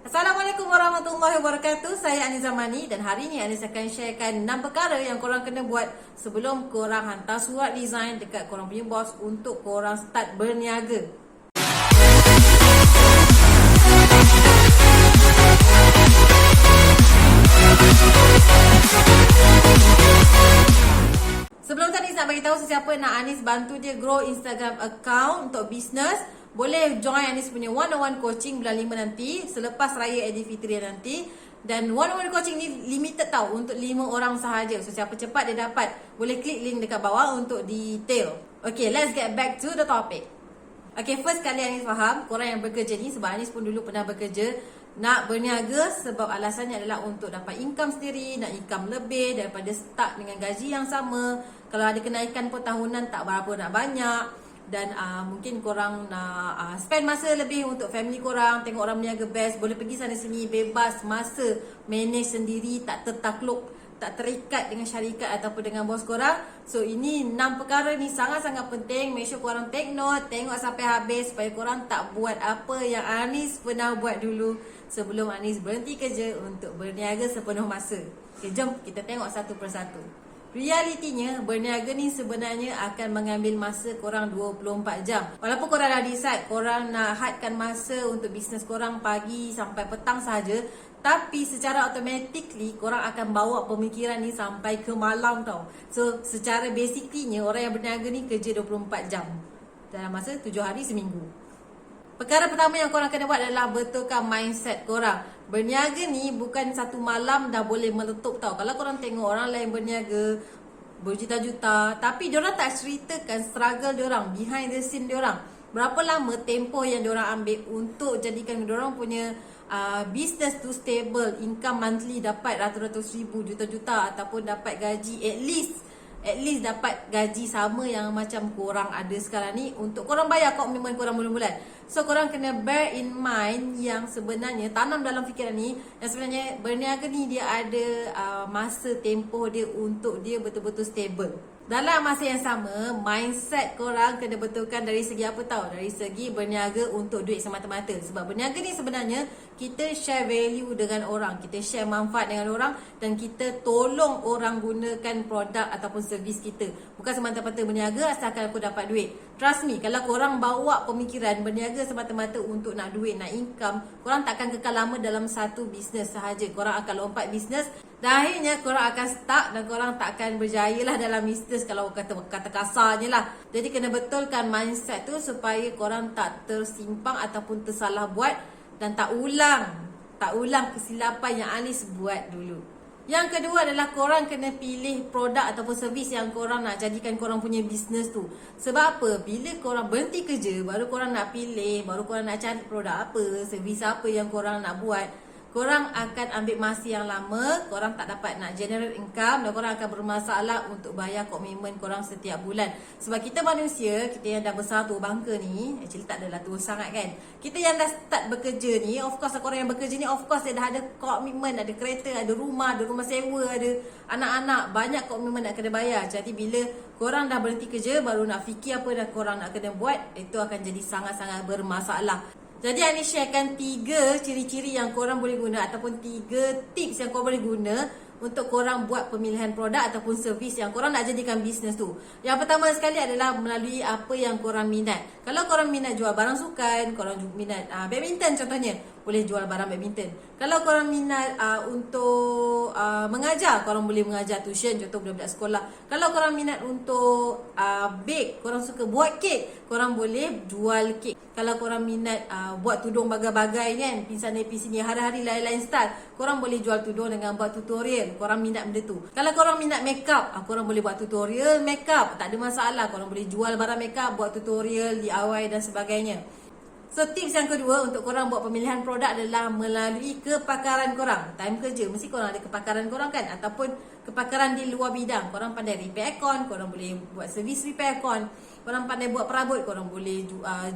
Assalamualaikum warahmatullahi wabarakatuh. Saya Ani Zamani dan hari ini Anis akan sharekan 6 perkara yang korang kena buat sebelum korang hantar surat design dekat korang punya bos untuk korang start berniaga. Sebelum tadi nak bagi tahu sesiapa nak Anis bantu dia grow Instagram account untuk business, boleh join Anis punya one-on-one coaching bulan 5 nanti selepas raya Aidilfitri nanti. Dan one-on-one coaching ni limited tau, untuk 5 orang sahaja. So siapa cepat dia dapat. Boleh klik link dekat bawah untuk detail. Okay, let's get back to the topic. Okay, first kali Anis faham korang yang bekerja ni, sebab Anis pun dulu pernah bekerja, nak berniaga sebab alasannya adalah untuk dapat income sendiri, nak income lebih daripada start dengan gaji yang sama. Kalau ada kenaikan pun tahunan tak berapa nak banyak. Dan mungkin korang nak spend masa lebih untuk family korang, tengok orang berniaga best, boleh pergi sana sini bebas masa, manage sendiri, tak tertakluk, tak terikat dengan syarikat ataupun dengan bos korang. So ini 6 perkara ni sangat-sangat penting. Make sure korang take note, tengok sampai habis supaya korang tak buat apa yang Anis pernah buat dulu sebelum Anis berhenti kerja untuk berniaga sepenuh masa. Okay, jom kita tengok satu persatu. Realitinya, berniaga ni sebenarnya akan mengambil masa korang 24 jam. Walaupun korang dah decide korang nak hadkan masa untuk bisnes korang pagi sampai petang sahaja, tapi secara automatically korang akan bawa pemikiran ni sampai ke malam tau. So secara basically orang yang berniaga ni kerja 24 jam dalam masa 7 hari seminggu. Perkara pertama yang korang kena buat adalah betulkan mindset korang. Berniaga ni bukan satu malam dah boleh meletup tau. Kalau korang tengok orang lain berniaga berjuta-juta, tapi diorang tak ceritakan struggle diorang, behind the scene diorang. Berapa lama tempoh yang diorang ambil untuk jadikan diorang punya business tu stable, income monthly dapat ratus-ratus ribu, juta-juta, ataupun dapat gaji at least dapat gaji sama yang macam korang ada sekarang ni untuk korang bayar komitmen korang bulan-bulan. So korang kena bear in mind yang sebenarnya, tanam dalam fikiran ni, yang sebenarnya berniaga ni dia ada masa tempoh dia untuk dia betul-betul stable. Dalam masa yang sama, mindset korang kena betulkan dari segi apa tau? Dari segi berniaga untuk duit semata-mata. Sebab berniaga ni sebenarnya kita share value dengan orang, kita share manfaat dengan orang, dan kita tolong orang gunakan produk ataupun servis kita. Bukan semata-mata berniaga asalkan aku dapat duit. Trust me, kalau korang bawa pemikiran berniaga semata-mata untuk nak duit, nak income, korang takkan kekal lama dalam satu bisnes sahaja. Korang akan lompat bisnes dan akhirnya korang akan stuck dan korang tak akan berjaya lah dalam bisnes, kalau kata kasarnya lah. Jadi kena betulkan mindset tu supaya korang tak tersimpang ataupun tersalah buat dan tak ulang kesilapan yang Anis buat dulu. Yang kedua adalah korang kena pilih produk ataupun servis yang korang nak jadikan korang punya bisnes tu. Sebab apa? Bila korang berhenti kerja, baru korang nak pilih, baru korang nak cari produk apa, servis apa yang korang nak buat. Korang akan ambil masa yang lama, korang tak dapat nak generate income, dan korang akan bermasalah untuk bayar komitmen korang setiap bulan. Sebab kita manusia, kita yang dah besar tua bangka ni, actually tak adalah tua sangat kan, kita yang dah start bekerja ni, of course korang yang bekerja ni, of course dia dah ada komitmen, ada kereta, ada rumah sewa, ada anak-anak, banyak komitmen nak kena bayar. Jadi bila korang dah berhenti kerja, baru nak fikir apa dah korang nak kena buat, itu akan jadi sangat-sangat bermasalah. Jadi Anis sharekan 3 ciri-ciri yang korang boleh guna ataupun 3 tips yang korang boleh guna untuk korang buat pemilihan produk ataupun servis yang korang nak jadikan bisnes tu. Yang pertama sekali adalah melalui apa yang korang minat. Kalau korang minat jual barang sukan, korang minat badminton contohnya, boleh jual barang badminton. Kalau korang minat untuk mengajar, korang boleh mengajar tuition, contoh budak-budak sekolah. Kalau korang minat untuk bake, korang suka buat kek, korang boleh jual kek. Kalau korang minat buat tudung bagai-bagai kan, pinsan sini, hari-hari lain-lain style, korang boleh jual tudung dengan buat tutorial. Korang minat benda tu. Kalau korang minat makeup, korang boleh buat tutorial makeup, tak ada masalah. Korang boleh jual barang makeup, buat tutorial, DIY dan sebagainya. So tips yang kedua untuk korang buat pemilihan produk adalah melalui kepakaran korang. Time kerja mesti korang ada kepakaran korang kan, ataupun kepakaran di luar bidang. Korang pandai repair aircon, korang boleh buat servis repair aircon. Korang pandai buat perabot, korang boleh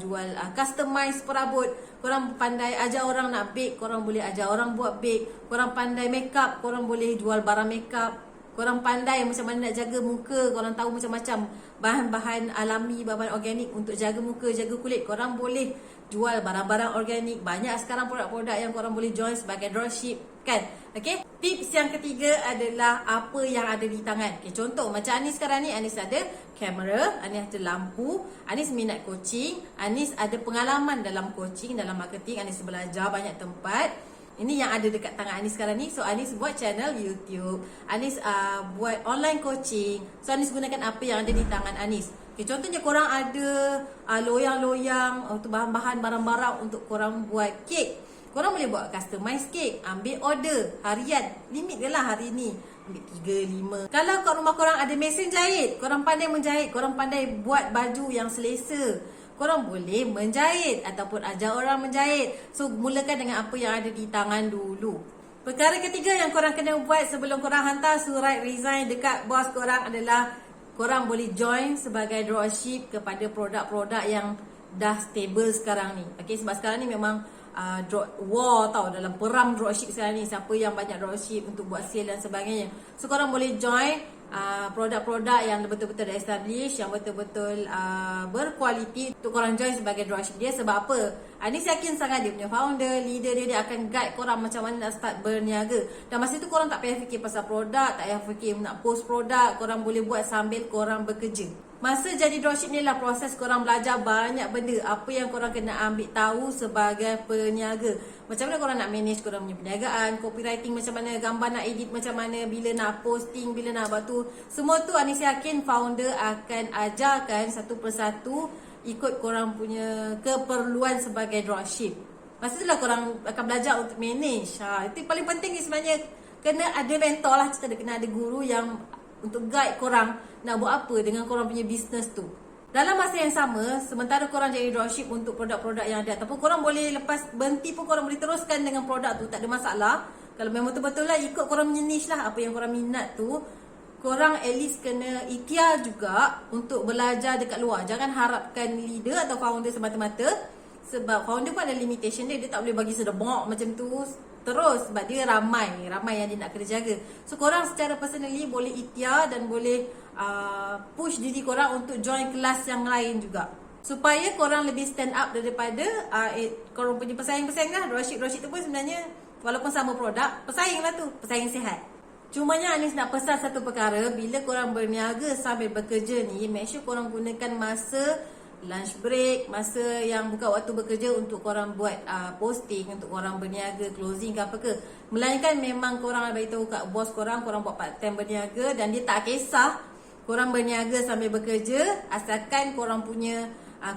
jual customize perabot. Korang pandai ajar orang nak bake, korang boleh ajar orang buat bake. Korang pandai makeup, korang boleh jual barang makeup. Korang pandai macam mana nak jaga muka, korang tahu macam-macam bahan-bahan alami, bahan organik untuk jaga muka, jaga kulit, korang boleh jual barang-barang organik. Banyak sekarang produk-produk yang korang boleh join sebagai dropship kan. Okay, tips yang ketiga adalah apa yang ada di tangan. Okay, contoh macam Anis sekarang ni, Anis ada kamera, Anis ada lampu, Anis minat coaching, Anis ada pengalaman dalam coaching, dalam marketing, Anis belajar banyak tempat. Ini yang ada dekat tangan Anis sekarang ni. So Anis buat channel YouTube, Anis buat online coaching. So Anis gunakan apa yang ada di tangan Anis. Okay, contohnya korang ada loyang-loyang untuk bahan-bahan barang-barang untuk korang buat kek. Korang boleh buat customize kek, ambil order harian. Limit je lah hari ni, ambil 3, 5. Kalau kat rumah korang ada mesin jahit, korang pandai menjahit, korang pandai buat baju yang selesa, korang boleh menjahit ataupun ajar orang menjahit. So mulakan dengan apa yang ada di tangan dulu. Perkara ketiga yang korang kena buat sebelum korang hantar surat resign dekat bos korang adalah korang boleh join sebagai dropship kepada produk-produk yang dah stable sekarang ni. Okay, sebab sekarang ni memang war tau, dalam perang dropship sekarang ni. Siapa yang banyak dropship untuk buat sale dan sebagainya. So korang boleh join produk-produk yang betul-betul dah establish, yang betul-betul berkualiti untuk korang join sebagai dropship dia. Sebab apa? Anis yakin sangat dia punya founder, leader dia akan guide korang macam mana nak start berniaga. Dan masa tu korang tak payah fikir pasal produk, tak payah fikir nak post produk. Korang boleh buat sambil korang bekerja. Masa jadi dropship ni lah proses korang belajar banyak benda. Apa yang korang kena ambil tahu sebagai peniaga. Macam mana korang nak manage korang punya perniagaan, copywriting macam mana, gambar nak edit macam mana, bila nak posting, bila nak buat tu. Semua tu Anis yakin founder akan ajarkan satu persatu ikut korang punya keperluan sebagai dropship. Masa tu lah korang akan belajar untuk manage. Itu paling penting ni sebenarnya. Kena ada mentor lah, cerita dia. Kena ada guru yang untuk guide korang nak buat apa dengan korang punya business tu. Dalam masa yang sama, sementara korang jadi dropship untuk produk-produk yang ada, ataupun korang boleh lepas berhenti pun korang boleh teruskan dengan produk tu, tak ada masalah. Kalau memang betul-betul lah ikut korang punya niche lah, apa yang korang minat tu, korang at least kena ikhtiar juga untuk belajar dekat luar. Jangan harapkan leader atau founder semata-mata. Sebab founder pun ada limitation dia. Dia tak boleh bagi sedebok macam tu terus. Sebab dia ramai yang dia nak kena jaga. So korang secara personally boleh ikhtiar dan boleh push diri korang untuk join kelas yang lain juga, supaya korang lebih stand up daripada korang punya pesaing-pesaing lah. Dropship tu pun sebenarnya walaupun sama produk, pesaing lah tu, pesaing sihat. Cumanya Anis nak pesan satu perkara. Bila korang berniaga sambil bekerja ni, make sure korang gunakan masa lunch break, masa yang bukan waktu bekerja untuk korang buat posting, untuk korang berniaga, closing ke apa ke. Melainkan memang korang beritahu kat bos korang, korang buat part time berniaga, dan dia tak kisah korang berniaga sambil bekerja, asalkan korang punya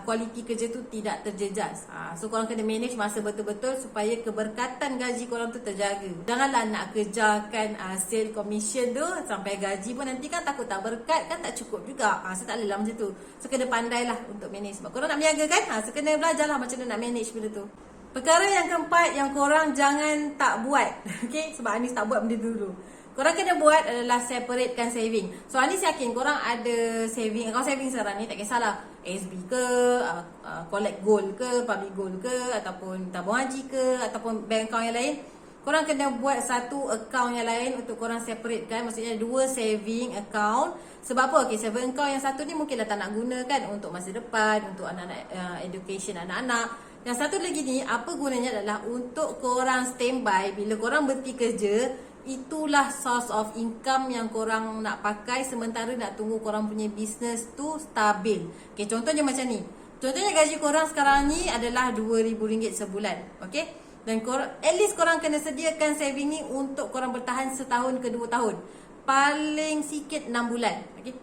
kualiti kerja tu tidak terjejas. So korang kena manage masa betul-betul supaya keberkatan gaji korang tu terjaga. Janganlah nak kejarkan sale commission tu sampai gaji pun nanti kan takut tak berkat, kan tak cukup juga. So tak boleh lah macam tu. So kena pandailah untuk manage. Sebab korang nak berniaga kan, so kena belajarlah macam mana nak manage benda tu. Perkara yang keempat yang korang jangan tak buat. Okay, sebab Anis tak buat benda dulu. Korang kena buat adalah separatekan saving. So Anis yakin korang ada saving. Kalau saving sekarang ni tak kisahlah SB ke, collect gold ke, public gold ke, ataupun tabung haji ke, ataupun bank account yang lain. Korang kena buat satu account yang lain untuk korang separatekan. Maksudnya dua saving account. Sebab apa? Okay, saving account yang satu ni mungkinlah tak nak guna kan untuk masa depan, untuk anak-anak, education anak-anak. Yang satu lagi ni, apa gunanya adalah untuk korang standby bila korang berhenti kerja. Itulah source of income yang korang nak pakai sementara nak tunggu korang punya business tu stabil. Okay, contohnya macam ni. Contohnya gaji korang sekarang ni adalah RM2,000 sebulan. Okay, dan korang, at least korang kena sediakan saving ni untuk korang bertahan setahun ke 2 tahun. Paling sikit 6 bulan. Okay,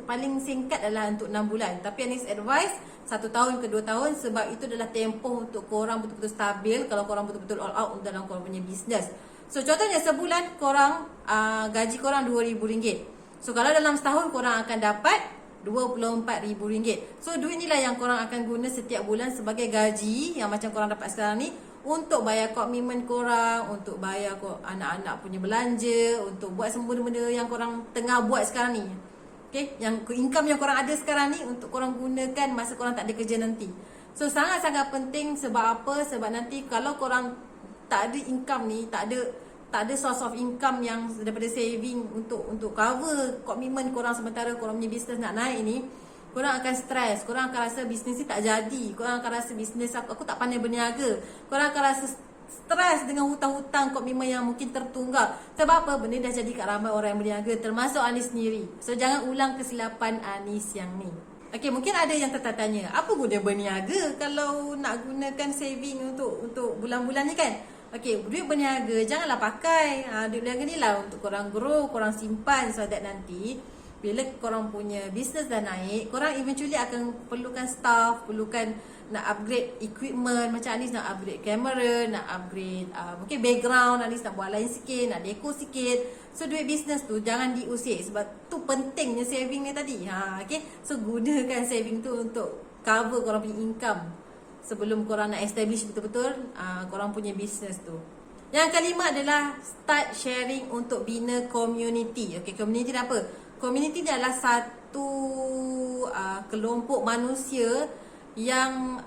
paling singkat adalah untuk 6 bulan. Tapi Anis advice 1 tahun ke 2 tahun, sebab itu adalah tempoh untuk korang betul-betul stabil. Kalau korang betul-betul all out dalam korang punya business. So contohnya sebulan korang gaji korang RM2,000. So kalau dalam setahun korang akan dapat RM24,000. So duit ni lah yang korang akan guna setiap bulan sebagai gaji yang macam korang dapat sekarang ni, untuk bayar komitmen korang, untuk bayar anak-anak punya belanja, untuk buat semua benda-benda yang korang tengah buat sekarang ni. Okay, yang income yang korang ada sekarang ni untuk korang gunakan masa korang tak ada kerja nanti. So sangat-sangat penting. Sebab apa? Sebab nanti kalau korang tak ada income ni, tak ada source of income yang daripada saving untuk cover komitmen korang sementara korang punya business nak naik ni, Korang akan stres, korang akan rasa bisnes ni tak jadi, korang akan rasa bisnes aku tak pandai berniaga, korang akan rasa stres dengan hutang-hutang komitmen yang mungkin tertunggak. Sebab apa? Benda dah jadi kat ramai orang yang berniaga, termasuk Anis sendiri. So jangan ulang kesilapan Anis yang ni. Okay, mungkin ada yang tertanya, apa guna berniaga kalau nak gunakan saving untuk bulan-bulan ni kan? Okay, duit berniaga janganlah pakai. Duit berniaga ni lah untuk korang grow, korang simpan so that nanti bila korang punya business dah naik, korang eventually akan perlukan staff, perlukan nak upgrade equipment. Macam Anis nak upgrade kamera, nak upgrade mungkin background, Anis nak buat lain sikit, nak deco sikit. So duit business tu jangan diusik, sebab tu pentingnya saving ni tadi. Okay, so gunakan saving tu untuk cover korang punya income sebelum korang nak establish betul-betul korang punya business tu. Yang kelima adalah start sharing untuk bina community. Okay, community ni apa? Community ni adalah satu kelompok manusia yang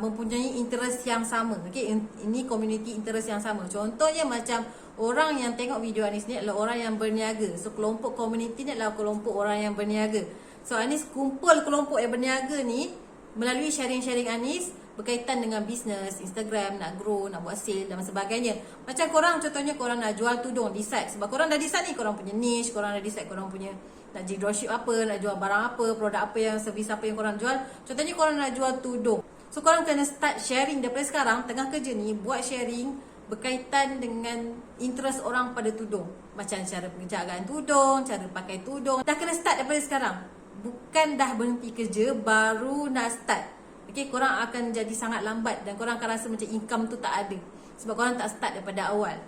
mempunyai interest yang sama. Okay, ini community interest yang sama. Contohnya macam orang yang tengok video Anis ni adalah orang yang berniaga. So kelompok community ni adalah kelompok orang yang berniaga. So Anis kumpul kelompok yang berniaga ni melalui sharing-sharing Anis berkaitan dengan bisnes, Instagram, nak grow, nak buat sale dan sebagainya. Macam korang, contohnya korang nak jual tudung, decide. Sebab korang dah decide ni, korang punya niche, korang dah decide korang punya nak jadi dropship apa, nak jual barang apa, produk apa yang, servis apa yang korang jual. Contohnya korang nak jual tudung. So korang kena start sharing daripada sekarang, tengah kerja ni, buat sharing berkaitan dengan interest orang pada tudung. Macam cara penjagaan tudung, cara pakai tudung. Dah kena start daripada sekarang. Bukan dah berhenti kerja, baru nak start. Okay, korang akan jadi sangat lambat dan korang akan rasa macam income tu tak ada. Sebab korang tak start daripada awal.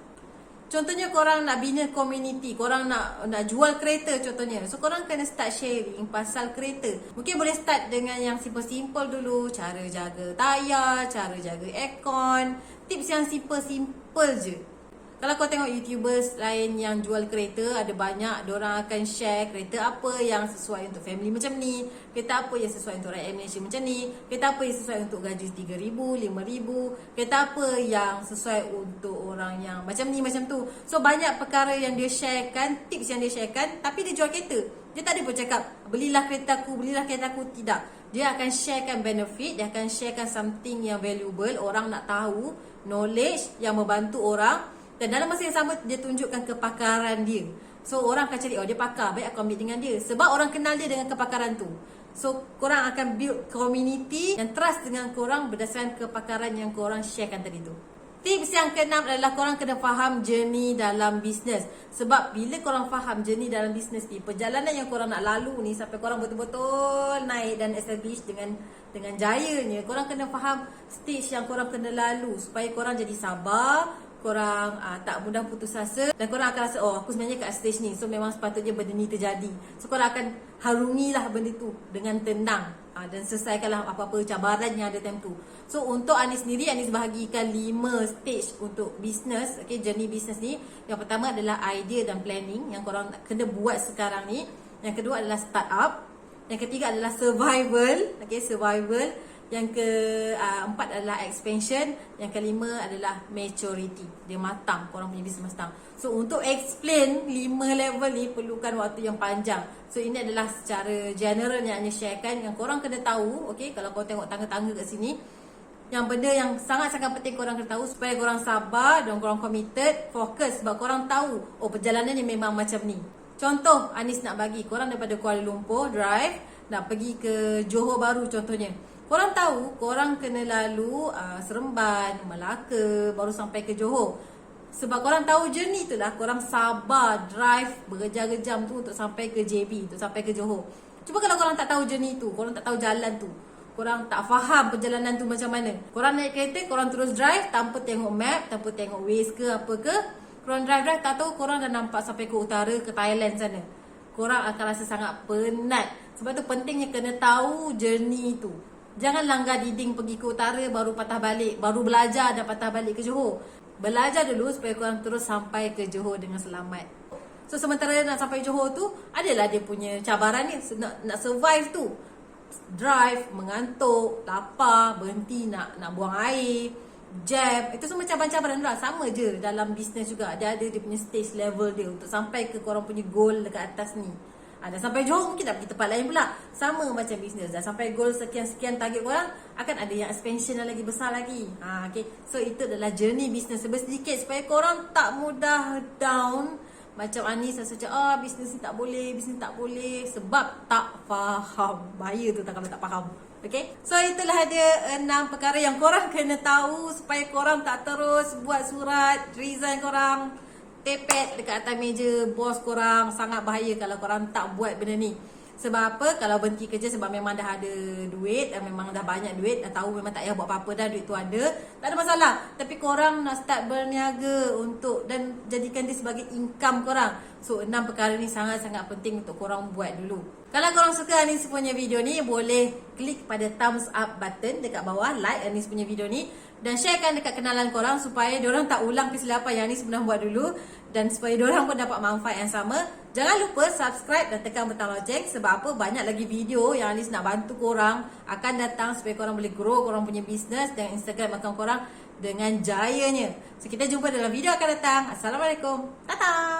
Contohnya korang nak bina community, korang nak jual kereta contohnya. So korang kena start sharing pasal kereta. Mungkin boleh start dengan yang simple-simple dulu. Cara jaga tayar, cara jaga aircon. Tips yang simple-simple je. Kalau kau tengok YouTubers lain yang jual kereta, ada banyak diorang akan share kereta apa yang sesuai untuk family macam ni, kereta apa yang sesuai untuk rakyat Malaysia macam ni, kereta apa yang sesuai untuk gaji RM3,000, RM5,000, kereta apa yang sesuai untuk orang yang macam ni, macam tu. So banyak perkara yang dia sharekan, tips yang dia sharekan, tapi dia jual kereta. Dia tak ada pun cakap, belilah kereta aku, belilah kereta aku. Tidak. Dia akan sharekan benefit, dia akan sharekan something yang valuable, orang nak tahu, knowledge yang membantu orang. Dan dalam masa yang sama dia tunjukkan kepakaran dia. So orang akan cari, oh dia pakar, baik aku ambil dengan dia. Sebab orang kenal dia dengan kepakaran tu. So korang akan build community yang trust dengan korang berdasarkan kepakaran yang korang sharekan tadi tu. Tips yang keenam adalah korang kena faham journey dalam bisnes. Sebab bila korang faham journey dalam bisnes ni, perjalanan yang korang nak lalu ni sampai korang betul-betul naik dan establish dengan jayanya, korang kena faham stage yang korang kena lalu supaya korang jadi sabar, korang tak mudah putus asa, dan korang akan rasa, oh aku sebenarnya kat stage ni, so memang sepatutnya benda ni terjadi. So korang akan harungilah benda tu dengan tenang dan selesaikanlah apa-apa cabaran yang ada time tu. So untuk Anis sendiri, Anis bahagikan 5 stage untuk business. Okay, journey business ni. Yang pertama adalah idea dan planning yang korang kena buat sekarang ni. Yang kedua adalah startup. Yang ketiga adalah survival. Okay, survival. Yang keempat adalah expansion. Yang kelima adalah maturity. Dia matang, korang punya bisnes matang. So untuk explain 5 level ni perlukan waktu yang panjang. So ini adalah secara general yang Anies sharekan, yang korang kena tahu. Okay, kalau kau tengok tangga-tangga kat sini, yang benda yang sangat-sangat penting korang kena tahu supaya korang sabar dan korang committed, fokus. Sebab korang tahu, oh perjalanan ni memang macam ni. Contoh Anies nak bagi korang daripada Kuala Lumpur drive nak pergi ke Johor Bahru contohnya. Korang tahu korang kena lalu Seremban, Melaka, baru sampai ke Johor. Sebab korang tahu journey tu lah, korang sabar drive berjam-jam tu untuk sampai ke JB, untuk sampai ke Johor. Cuba kalau korang tak tahu journey tu, korang tak tahu jalan tu, korang tak faham perjalanan tu macam mana. Korang naik kereta, korang terus drive tanpa tengok map, tanpa tengok Waze ke apa ke. Korang drive, tak tahu korang dah nampak sampai ke utara, ke Thailand sana. Korang akan rasa sangat penat. Sebab tu pentingnya kena tahu journey tu. Jangan langgar dinding pergi ke utara baru patah balik, baru belajar dah patah balik ke Johor. Belajar dulu supaya korang terus sampai ke Johor dengan selamat. So sementara nak sampai Johor tu, adalah dia punya cabaran ni, nak survive tu. Drive, mengantuk, lapar, berhenti nak buang air, jam. Itu semua cabaran-cabaran lah. Sama je dalam bisnes juga. Dia ada dia punya stage level dia untuk sampai ke korang punya goal dekat atas ni. Dah sampai Johor mungkin nak pergi tempat lain pula. Sama macam bisnes. Dah sampai goal sekian-sekian target korang, akan ada yang expansion yang lagi besar lagi. Okay. So itu adalah journey bisnes sedikit supaya korang tak mudah down. Macam Anis rasa macam bisnes ni tak boleh, bisnes tak boleh sebab tak faham. Bahaya tu kalau tak faham. Okay. So itulah dia 6 perkara yang korang kena tahu supaya korang tak terus buat surat resign korang tepet dekat atas meja bos korang. Sangat bahaya kalau korang tak buat benda ni. Sebab apa? Kalau berhenti kerja sebab memang dah ada duit, memang dah banyak duit, dah tahu memang tak payah buat apa-apa dah, duit tu ada, tak ada masalah. Tapi korang nak start berniaga untuk dan jadikan dia sebagai income korang. So 6 perkara ni sangat-sangat penting untuk korang buat dulu. Kalau korang suka Anis punya video ni, boleh klik pada thumbs up button dekat bawah, like Anis punya video ni, dan sharekan dekat kenalan korang supaya diorang tak ulang kesilapan yang Anis pernah buat dulu, dan supaya diorang pun dapat manfaat yang sama. Jangan lupa subscribe dan tekan butang loceng. Sebab apa? Banyak lagi video yang Anis nak bantu korang akan datang supaya korang boleh grow korang punya business dan Instagram account korang dengan jayanya. So kita jumpa dalam video akan datang. Assalamualaikum. Tata.